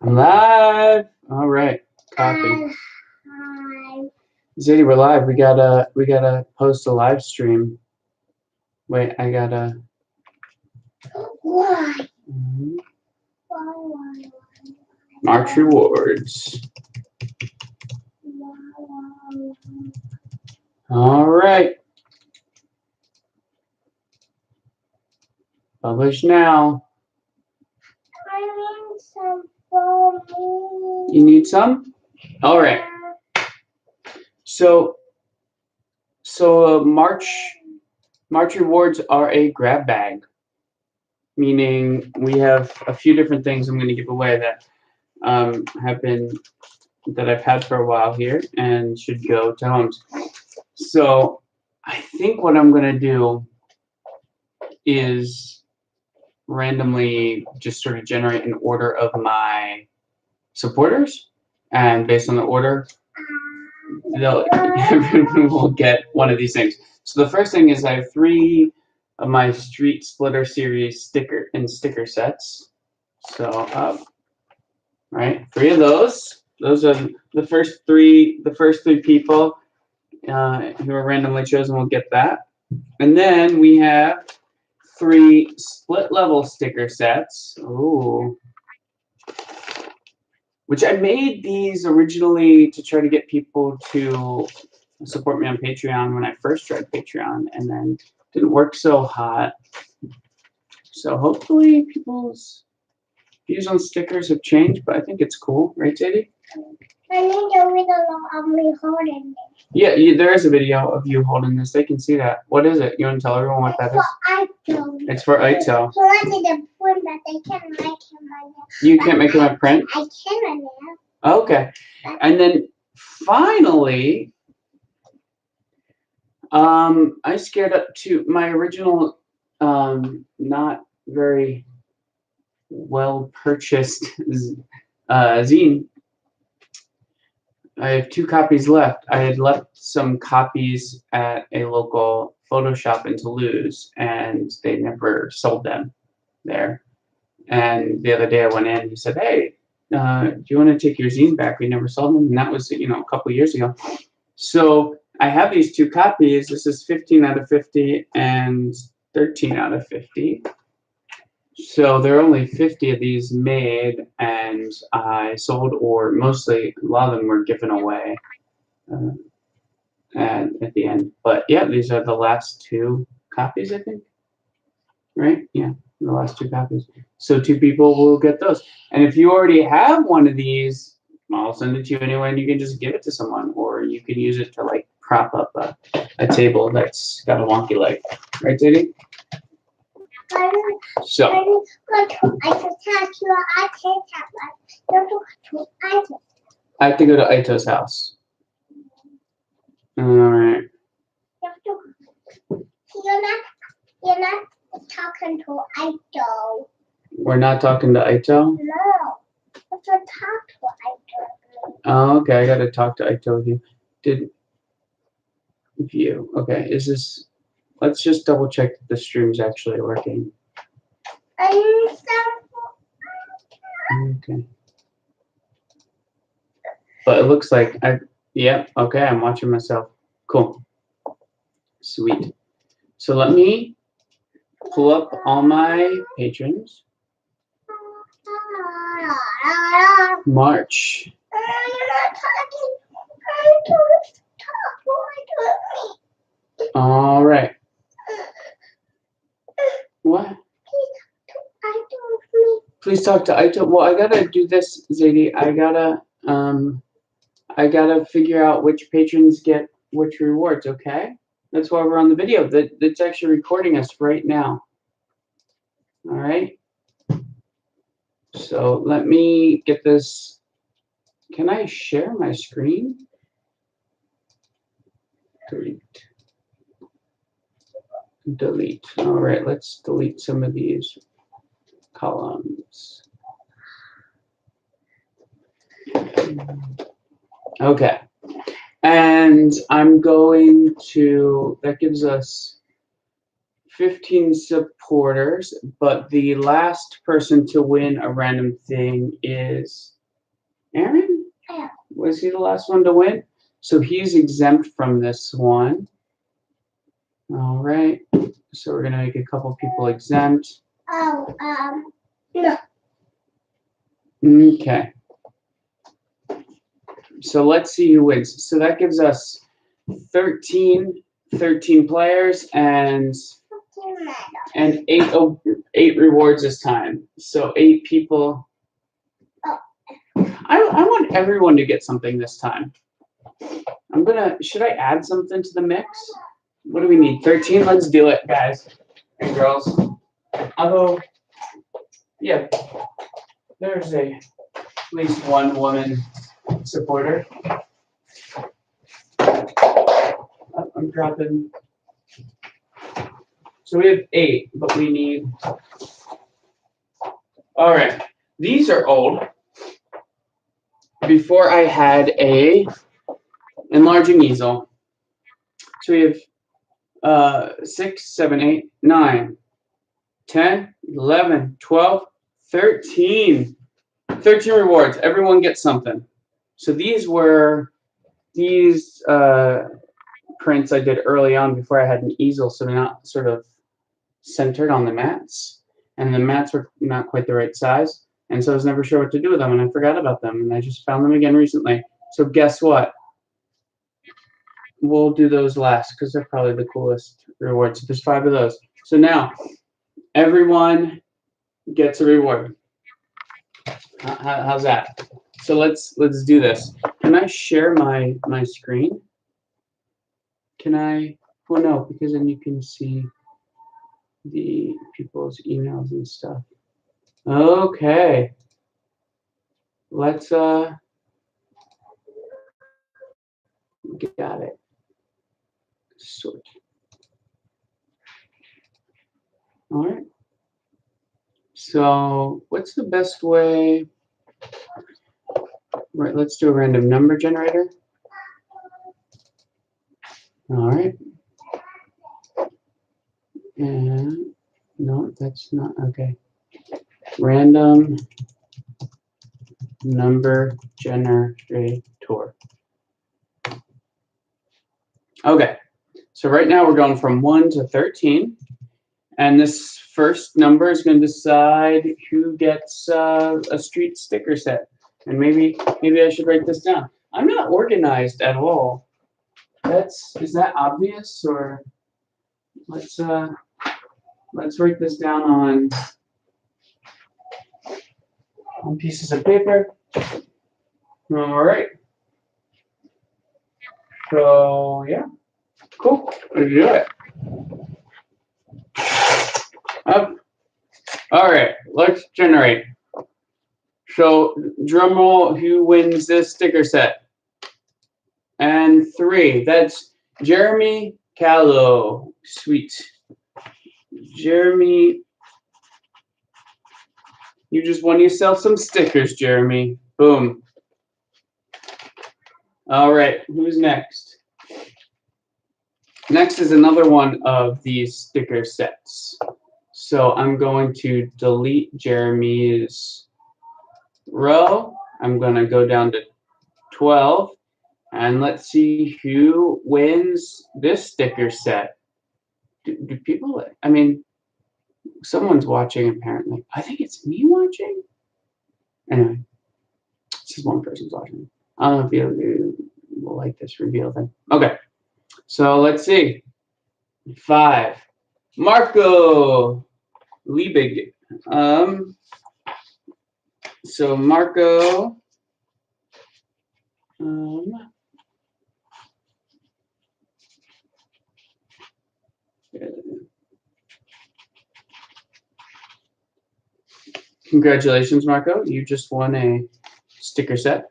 I'm live. All right. Copy. Hi. Zadie, we're live. We gotta post a live stream. Wait, I gotta. Why? Mhm. Why? March rewards. All right. Publish now. I need some for me. You need some? All right. So March rewards are a grab bag, meaning we have a few different things I'm going to give away that I've had for a while here and should go to homes. So I think what I'm going to do is randomly just sort of generate an order of my supporters, and based on the order, everyone will get one of these things. So the first thing is I have 3 of my Street Splitter series sticker sets. So right, 3 of those. Those are the first three people who are randomly chosen will get that. And then we have 3 split level sticker sets. Ooh. Which I made these originally to try to get people to support me on Patreon when I first tried Patreon, and then didn't work so hot. So hopefully people's views on stickers have changed, but I think it's cool, right, Sadie? I need a video of me holding it. Yeah, there is a video of you holding this. They can see that. What is it? You want to tell everyone what that is? It's for Aito. So I need a print, but they can't make him right now. You can't make him a print? I can right now. Okay. And then finally, I scared up to my original, not very well purchased zine. I have 2 copies left. I had left some copies at a local photo shop in Toulouse, and they never sold them there. And the other day I went in, he said, "Hey, do you want to take your zine back? We never sold them." And that was, a couple years ago. So I have these 2 copies. This is 15 out of 50 and 13 out of 50. So there are only 50 of these made, and I sold, or mostly, a lot of them were given away and at the end. But yeah, these are the last 2 copies, I think. Right? Yeah, the last 2 copies. So 2 people will get those. And if you already have one of these, I'll send it to you anyway, and you can just give it to someone, or you can use it to like prop up a table that's got a wonky leg. Right, Sadie? So I have to go to Aito's house. All right. You're not talking to Aito. We're not talking to Aito? No. You have to talk to Aito. Oh, okay. I gotta talk to Aito with you. View. Okay. Is this? Let's just double check that the stream's actually working. Okay. But it looks like yeah, okay, I'm watching myself. Cool. Sweet. So let me pull up all my patrons. March. All right. What? Please talk to Aito. Well, I gotta do this, Zadie. I gotta figure out which patrons get which rewards. Okay, that's why we're on the video. That's actually recording us right now. All right. So let me get this. Can I share my screen? Delete. Delete. All right. Let's delete some of these columns. Okay. And I'm going to, that gives us 15 supporters, but the last person to win a random thing is Aaron? Yeah. Was he the last one to win? So he's exempt from this one. All right. So we're going to make a couple people exempt. Oh, no. Okay. So let's see who wins. So that gives us 13 players and 8 rewards this time. So 8 people. Oh. I want everyone to get something this time. Should I add something to the mix? What do we need? 13? Let's do it, guys and girls. Although, yeah, there's at least one woman supporter. Oh, I'm dropping. So we have 8, but we need. All right, these are old. Before I had a enlarging easel. So we have 6, 7, 8, 9, 10, 11, 12, 13. 13 rewards. Everyone gets something. So these prints I did early on before I had an easel, so they're not sort of centered on the mats. And the mats were not quite the right size. And so I was never sure what to do with them, and I forgot about them, and I just found them again recently. So guess what? We'll do those last because they're probably the coolest rewards. So there's 5 of those. So now everyone gets a reward. How's that? So let's do this. Can I share my screen? Can I? Well, no, because then you can see the people's emails and stuff. Okay. Let's got it. Sort. All right. So what's the best way? Right, let's do a random number generator. All right. And no, that's not okay. Random number generator. Okay. So right now we're going from 1 to 13. And this first number is going to decide who gets a street sticker set. And maybe I should write this down. I'm not organized at all. Is that obvious, or let's write this down on pieces of paper. All right. So yeah, cool. Let's do it. Up. All right, let's generate. So drum roll, who wins this sticker set? And 3. That's Jeremy Callow. Sweet. Jeremy, you just won yourself some stickers, Jeremy. Boom. All right, who's next? Next is another one of these sticker sets. So I'm going to delete Jeremy's row. I'm going to go down to 12. And let's see who wins this sticker set. Do people, I mean, someone's watching apparently. I think it's me watching. Anyway, it's just one person's watching. I don't know if you will like this reveal thing. Okay, so let's see. 5. Marco Liebig. So Marco. Congratulations, Marco. You just won a sticker set.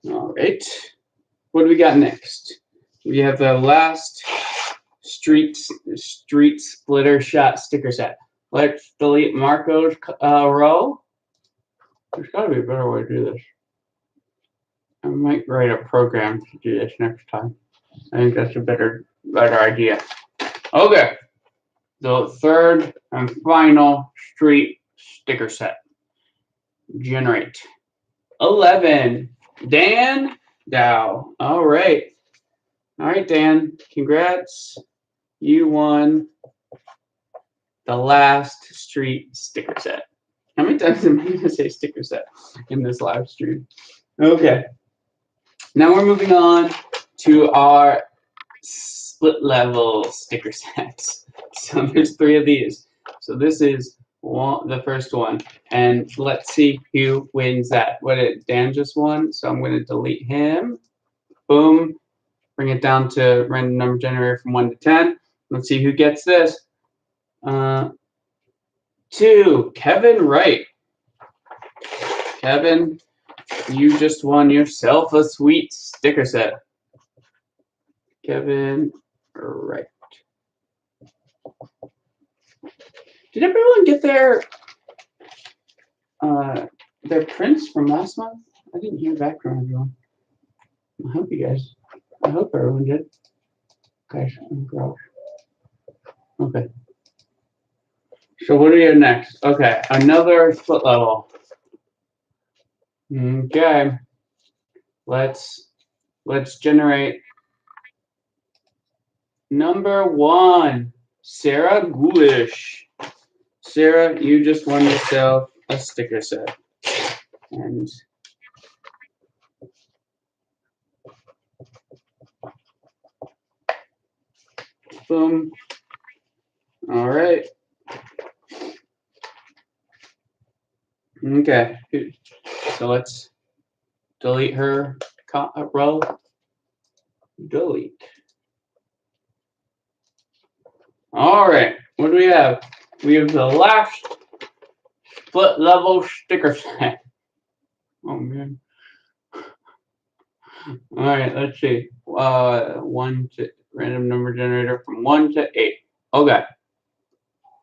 All right. What do we got next? We have the last street splitter shot sticker set. Let's delete Marco's row. There's got to be a better way to do this. I might write a program to do this next time. I think that's a better better idea. Okay, the third and final street sticker set. Generate. 11. Dan Dow. All right. All right, Dan. Congrats. You won the last street sticker set. How many times am I going to say sticker set in this live stream? Okay. Now we're moving on to our split level sticker sets. So there's 3 of these. So this is the first one. And let's see who wins that. What did Dan just won? So I'm going to delete him. Boom. Bring it down to random number generator from 1 to 10. Let's see who gets this. 2. Kevin Wright. Kevin, you just won yourself a sweet sticker set. Kevin Wright. Did everyone get their prints from last month? I didn't hear back from everyone. I hope everyone did. Gosh, oh gosh. Okay. So what do we have next? Okay, another split level. Okay. Let's generate number 1. Sarah Ghoulish. Sarah, you just won yourself a sticker set. And boom. All right. Okay. So let's delete her row. Delete. All right. What do we have? We have the last split level sticker set. Oh man. All right. Let's see. 1 to random number generator from 1 to 8. Okay.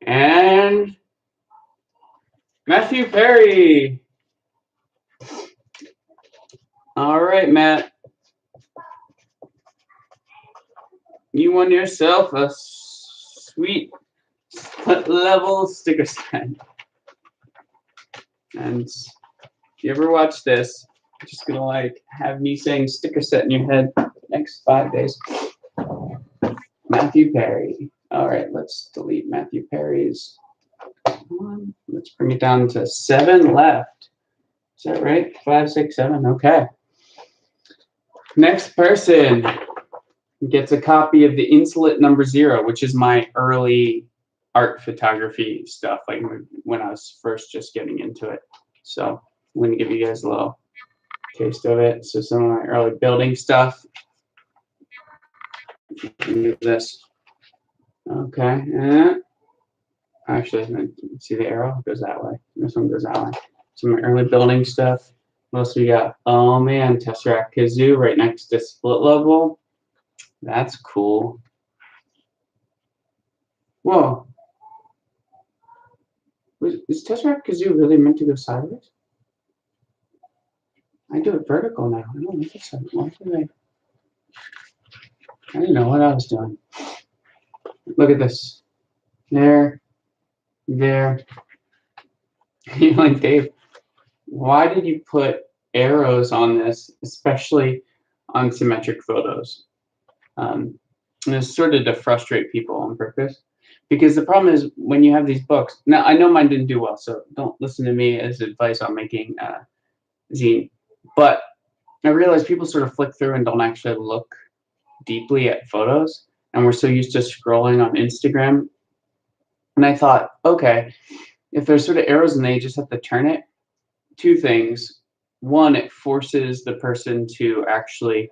And Matthew Perry. All right, Matt. You won yourself a sweet split level sticker set. And if you ever watch this, you're just gonna like have me saying sticker set in your head next 5 days. Matthew Perry. All right, let's delete Matthew Perry's one. Let's bring it down to 7 left. Is that right? 5, 6, 7. Okay. Next person gets a copy of the Insolent number 0, which is my early art photography stuff, like when I was first just getting into it. So I'm going to give you guys a little taste of it. So some of my early building stuff. Do this. Okay. Actually, see the arrow? It goes that way. This one goes that way. Some of my early building stuff. What else we got? Oh man, Tesseract Kazoo right next to split level. That's cool. Whoa. Is Tesseract Kazoo really meant to go sideways? I do it vertical now. I don't think so. I didn't know what I was doing. Look at this. There. You're like, Dave, why did you put arrows on this, especially on symmetric photos? And it's sort of to frustrate people on purpose. Because the problem is when you have these books, now I know mine didn't do well, so don't listen to me as advice on making zine. But I realized people sort of flick through and don't actually look deeply at photos. And we're so used to scrolling on Instagram. And I thought, okay, if there's sort of arrows and they just have to turn it, 2 things. 1, it forces the person to actually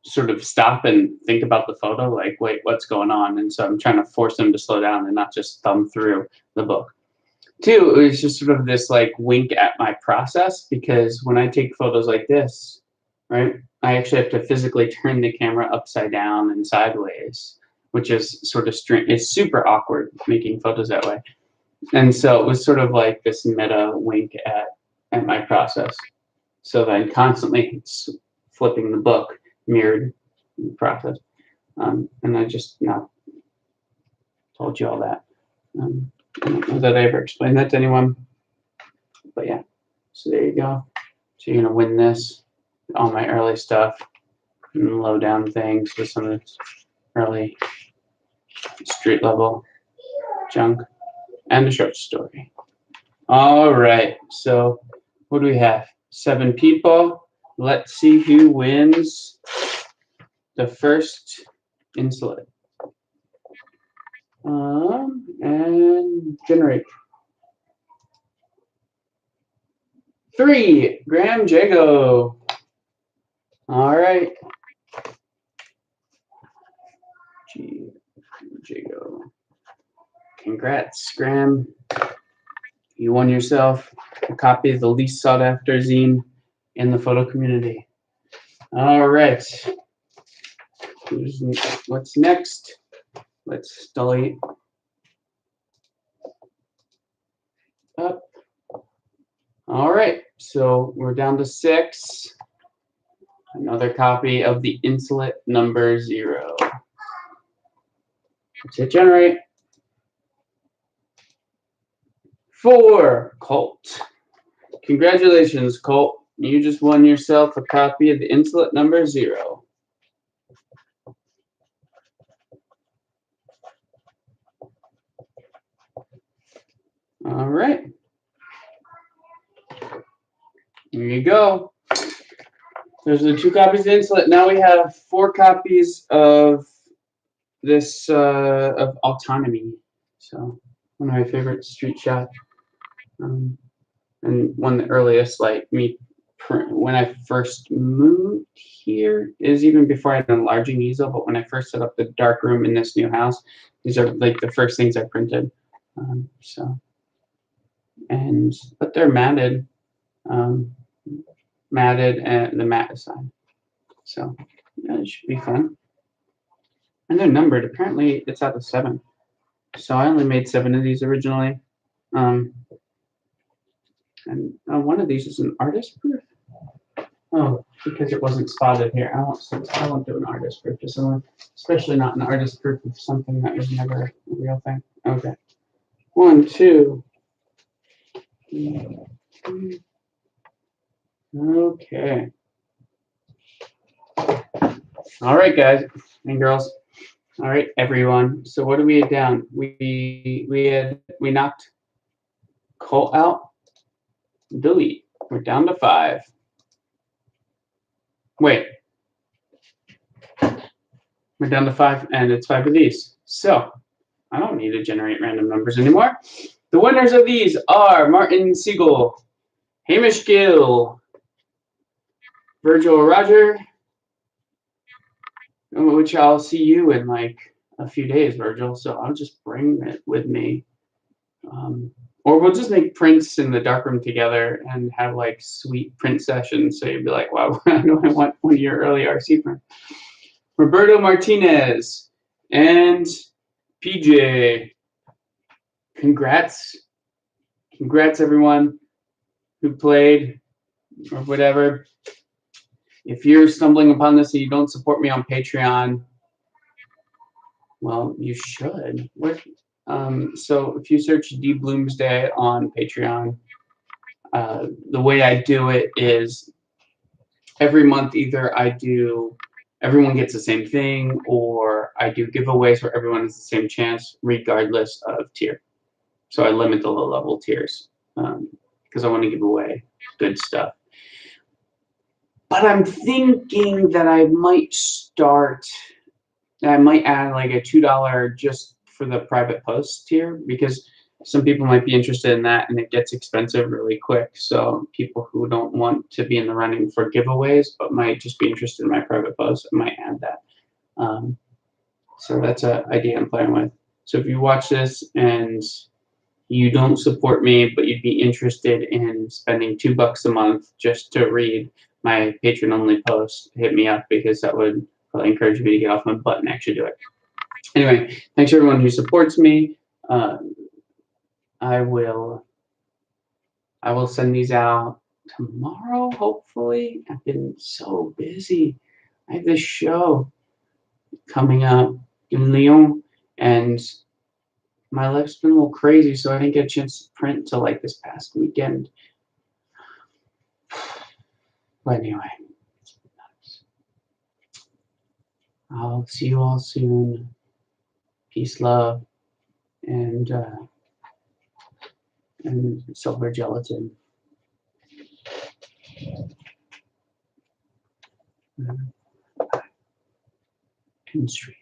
sort of stop and think about the photo, like, wait, what's going on? And so I'm trying to force them to slow down and not just thumb through the book. 2, it was just sort of this like wink at my process, because when I take photos like this, right, I actually have to physically turn the camera upside down and sideways, which is sort of it's super awkward making photos that way. And so it was sort of like this meta wink at my process. So then constantly flipping the book mirrored the process. And I just not told you all that. I don't know that I ever explained that to anyone, but yeah. So there you go. So you're gonna win this, all my early stuff, and low down things with some of this early street level junk, and a short story. All right. So what do we have? 7 people. Let's see who wins the first insulate. And generate. 3, Graham Jago. All right. Jago. Congrats, Graham. You won yourself a copy of the least sought after zine in the photo community. All right. What's next? Let's delete up. All right, so we're down to 6. Another copy of the insulate number 0. Let's hit generate. 4, Colt. Congratulations, Colt. You just won yourself a copy of the insulate number 0. All right. Here you go. There's the 2 copies of insulate. Now we have 4 copies of this of autonomy. So one of my favorite street shots. And one of the earliest, like me, when I first moved here, is even before I had an enlarging easel. But when I first set up the dark room in this new house, these are like the first things I printed. But they're matted, matted, and the matte side. So yeah, it should be fun. And they're numbered. Apparently, it's out of 7. So I only made 7 of these originally. And one of these is an artist proof. Oh, because it wasn't spotted here. I won't do an artist proof to someone, especially not an artist proof of something that was never a real thing. Okay. 1, 2. Okay. All right, guys and girls. All right, everyone. So what do we have down? We knocked Colt out. Delete. We're down to 5. Wait. We're down to 5, and it's 5 of these. So I don't need to generate random numbers anymore. The winners of these are Martin Siegel, Hamish Gill, Virgil Roger, which I'll see you in like a few days, Virgil. So I'll just bring it with me. Or we'll just make prints in the darkroom together and have like sweet print sessions. So you'd be like, wow, I know I want one of your early RC prints. Roberto Martinez and PJ. Congrats. Congrats, everyone who played or whatever. If you're stumbling upon this and you don't support me on Patreon, well, you should. So if you search D Bloomsday on Patreon, the way I do it is every month either everyone gets the same thing, or I do giveaways where everyone has the same chance regardless of tier. So I limit the low level tiers because I want to give away good stuff. But I'm thinking that I might add like a $2 just for the private post tier, because some people might be interested in that and it gets expensive really quick. So people who don't want to be in the running for giveaways but might just be interested in my private post, I might add that. So that's an idea I'm playing with. So if you watch this and you don't support me, but you'd be interested in spending $2 a month just to read my patron-only post, hit me up, because that would probably encourage me to get off my butt and actually do it. Anyway, thanks to everyone who supports me. I will send these out tomorrow, hopefully. I've been so busy. I have this show. coming up in Lyon, and my life's been a little crazy, so I didn't get a chance to print till like this past weekend. But anyway, it's been nuts. I'll see you all soon. Peace, love, and silver gelatin. And stream.